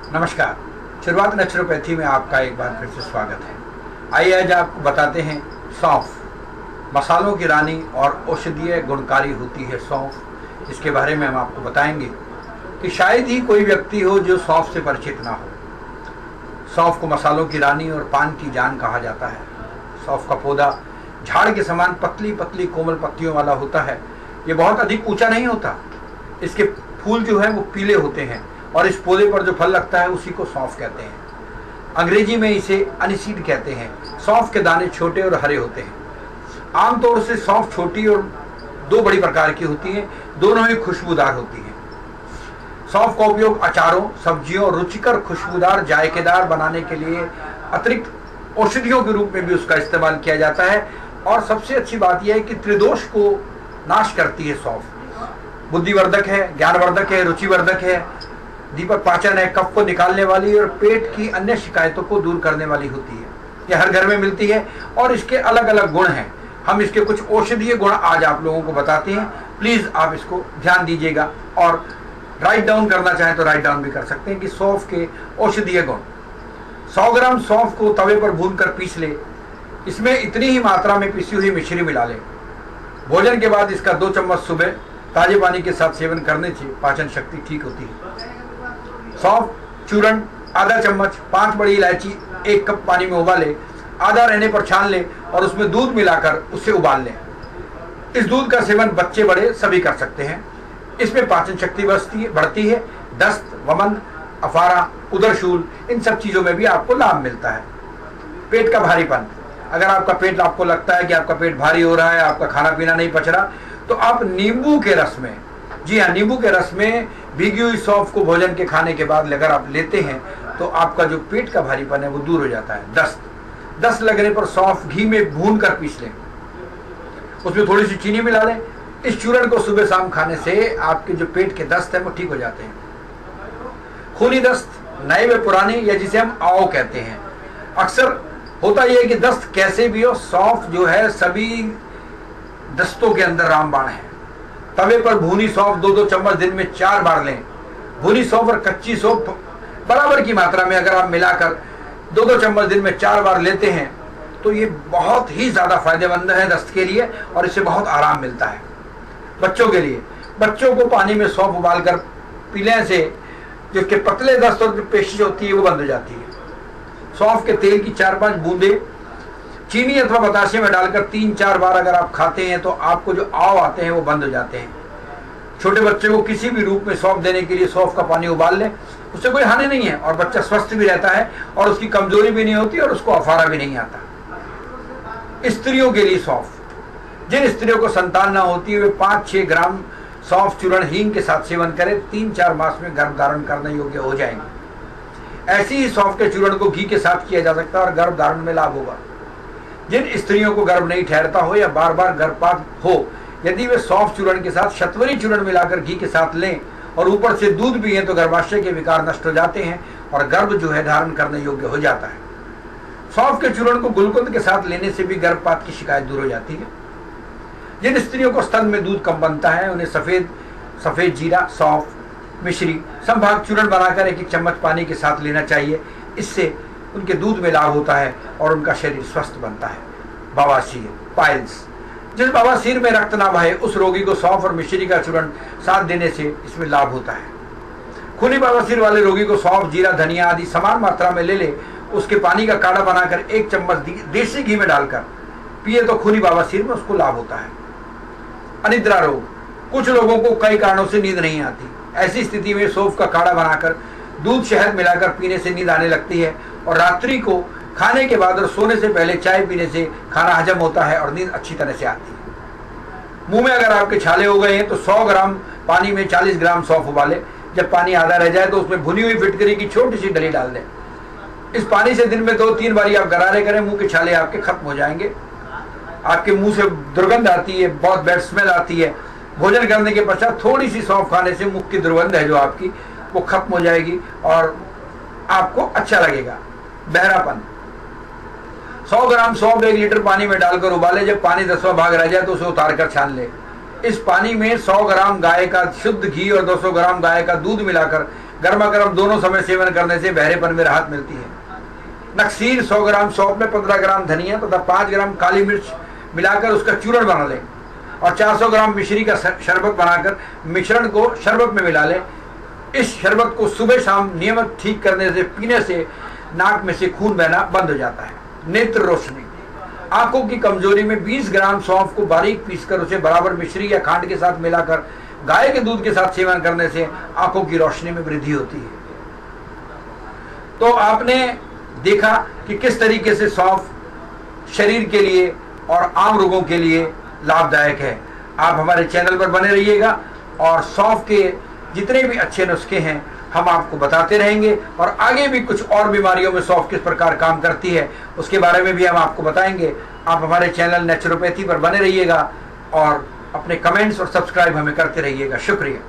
नमस्कार। शुरुआत नेचुरोपैथी में आपका एक बार फिर से स्वागत है। आइए आज आपको बताते हैं सौंफ, मसालों की रानी और औषधीय गुणकारी होती है सौंफ। इसके बारे में हम आपको बताएंगे कि शायद ही कोई व्यक्ति हो जो सौंफ से परिचित ना हो। सौंफ को मसालों की रानी और पान की जान कहा जाता है। सौंफ का पौधा झाड़ के समान पतली पतली कोमल पत्तियों वाला होता है। ये बहुत अधिक ऊंचा नहीं होता। इसके फूल जो है वो पीले होते हैं और इस पौधे पर जो फल लगता है उसी को सौंफ कहते हैं। अंग्रेजी में इसे अनिसीड कहते हैं। सौंफ के दाने छोटे और हरे होते हैं। आमतौर से सौंफ छोटी और दो बड़ी प्रकार की होती हैं, दोनों ही खुशबूदार होती हैं। सौंफ का उपयोग अचारों, सब्जियों और रुचिकर खुशबूदार जायकेदार बनाने के लिए अतिरिक्त औषधियों के रूप में भी उसका इस्तेमाल किया जाता है। और सबसे अच्छी बात यह है कि त्रिदोष को नाश करती है सौंफ। बुद्धिवर्धक है, ज्ञानवर्धक है, रुचिवर्धक है, दीपक पाचन है, कफ को निकालने वाली और पेट की अन्य शिकायतों को दूर करने वाली होती है। यह हर घर में मिलती है और इसके अलग अलग गुण हैं। हम इसके कुछ औषधीय गुण आज आप लोगों को बताते हैं। प्लीज आप इसको ध्यान दीजिएगा और राइट डाउन करना चाहें तो राइट डाउन भी कर सकते हैं कि सौंफ के औषधीय गुण। 100 ग्राम सौंफ को तवे पर भूनकर पीस ले। इसमें इतनी ही मात्रा में पिसी हुई मिश्री मिला ले। भोजन के बाद इसका 2 चम्मच सुबह ताजे पानी के साथ सेवन करने से पाचन शक्ति ठीक होती है। सौंफ चूर्ण आधा चम्मच, 5 बड़ी इलायची 1 कप पानी में उबाले, आधा रहने पर छान ले और उसमें दूध मिलाकर उसे उबाल लें। इस दूध का सेवन बच्चे बड़े सभी कर सकते हैं। इसमें पाचन शक्ति बढ़ती है। दस्त, वमन, अफारा, उदरशूल, इन सब चीजों में भी आपको लाभ मिलता है। पेट का भारीपन, अगर आपका पेट आपको लगता है कि आपका पेट भारी हो रहा है, आपका खाना पीना नहीं पच रहा, तो आप नींबू के रस में, जी हाँ, नींबू के रस में भीगी हुई सौंफ को भोजन के खाने के बाद अगर आप लेते हैं तो आपका जो पेट का भारीपन है वो दूर हो जाता है। दस्त लगने पर सौंफ घी में भून कर पीस लें, उसमें थोड़ी सी चीनी मिला लें। इस चूर्ण को सुबह शाम खाने से आपके जो पेट के दस्त है वो ठीक हो जाते हैं। खूनी दस्त, नए व पुराने, या जिसे हम आओ कहते हैं। अक्सर होता यह है कि दस्त कैसे भी हो, सौंफ जो है सभी दस्तों के अंदर रामबाण है। तवे पर भुनी सौंफ 2-2 चम्मच दिन में 4 बार लें। भुनी सौंफ और कच्ची सौंफ बराबर की मात्रा में अगर आप मिलाकर 2-2 चम्मच दिन में 4 बार लेते हैं तो ये बहुत ही ज्यादा फायदेमंद है दस्त के लिए और इससे बहुत आराम मिलता है। बच्चों के लिए, बच्चों को पानी में सौंफ उबालकर पीने से जो के पतले दस्त और जो पेशिश होती है वो बंद हो जाती है। सौंफ के तेल की 4-5 बूंदे चीनी अथवा बताशे में डालकर 3-4 बार अगर आप खाते हैं तो आपको जो आव आते हैं वो बंद हो जाते हैं। छोटे बच्चे को किसी भी रूप में सौंफ देने के लिए सौंफ का पानी उबाल लें, उससे कोई हानि नहीं है और बच्चा स्वस्थ भी रहता है और उसकी कमजोरी भी नहीं होती और उसको अफारा भी नहीं आता। स्त्रियों के लिए सौंफ, जिन स्त्रियों को संतान ना होती है वे 5-6 ग्राम सौंफ चूर्ण हींग के साथ सेवन करें। 3-4 मास में गर्भ धारण करने योग्य हो जाएंगे। ऐसी ही सौंफ के चूर्ण को घी के साथ किया जा सकता है और गर्भ धारण में लाभ होगा। जिन स्त्रियों को गर्भ नहीं ठहरता हो या बार बार गर्भपात हो, यदि वे सौंफ चूर्ण के साथ शतवरी चूर्ण मिलाकर घी के साथ लें और ऊपर से दूध पिएं तो गर्भाशय के विकार नष्ट हो जाते हैं और गर्भ जो है धारण करने योग्य हो जाता है। सौंफ के चूर्ण को गुलकंद के साथ लेने से भी गर्भपात की शिकायत दूर हो जाती है। जिन स्त्रियों को स्तन में दूध कम बनता है उन्हें सफेद जीरा, सौंफ, मिश्री संभाग चूर्ण बनाकर 1-1 चम्मच पानी के साथ लेना चाहिए। इससे उनके दूध में लाभ होता है और उनका शरीर स्वस्थ बनता है। बवासीर, पाइल्स, जिस बवासीर में रक्त ना बहे उस रोगी को सौंफ और मिश्री का चूर्ण साथ देने से इसमें लाभ होता है। खूनी बवासीर वाले रोगी को सौंफ, जीरा, धनिया आदि समान मात्रा में ले उसके पानी का काढ़ा बनाकर 1 चम्मच देसी घी में डालकर पिए तो खूनी बवासीर में उसको लाभ होता है। अनिद्रा रोग, कुछ लोगों को कई कारणों से नींद नहीं आती। ऐसी स्थिति में सौंफ का काढ़ा बनाकर दूध शहद मिलाकर पीने से नींद आने लगती है और रात्रि को खाने के बाद और सोने से पहले चाय पीने से खाना हजम होता है और नींद अच्छी तरह से आती है। मुंह में अगर आपके छाले हो गए हैं तो 100 ग्राम पानी में 40 ग्राम सौंफ उबाले। जब पानी आधा रह जाए तो उसमें भुनी हुई फिटकरी की छोटी सी डली डाल दें। इस पानी से दिन में 2-3 बारी आप गरारे करें, मुंह के छाले आपके खत्म हो जाएंगे। आपके मुंह से दुर्गंध आती है, बहुत बैड स्मेल आती है। भोजन करने के पश्चात थोड़ी सी सौंफ खाने से मुख की दुर्गंध है जो आपकी वो खत्म हो जाएगी और आपको अच्छा लगेगा। बहरापन, 100 ग्राम सौंफ 1 लीटर पानी में डालकर उबाले। जब पानी 10वां भाग रह जाए तो उसे उतार कर छान ले। इस पानी में 100 ग्राम गाय का शुद्ध घी और 200 ग्राम गाय का दूध मिलाकर गर्मा गर्म दोनों समय सेवन करने से बहरेपन में राहत मिलती है। नक्सीर 100 ग्राम सौंफ में 15 ग्राम धनिया तथा 5 ग्राम काली मिर्च मिलाकर उसका चूर्ण बना लें और 400 ग्राम मिश्री का शरबत बनाकर मिश्रण को शरबत में मिला लें। इस शरबत को सुबह शाम नियमित ठीक करने से पीने से नाक में से खून बहना बंद हो जाता है। नेत्र रोशनी, आंखों की कमजोरी में 20 ग्राम सौंफ को बारीक पीसकर उसे बराबर मिश्री या खांड के साथ मिलाकर गाय के दूध के साथ सेवन करने से आंखों की रोशनी में वृद्धि होती है। तो आपने देखा कि किस तरीके से सौंफ शरीर के लिए और आम रोगों के लिए लाभदायक है। आप हमारे चैनल पर बने रहिएगा और सौंफ के जितने भी अच्छे नुस्खे हैं हम आपको बताते रहेंगे और आगे भी कुछ और बीमारियों में सौंफ किस प्रकार काम करती है उसके बारे में भी हम आपको बताएंगे। आप हमारे चैनल नेचुरोपैथी पर बने रहिएगा और अपने कमेंट्स और सब्सक्राइब हमें करते रहिएगा। शुक्रिया।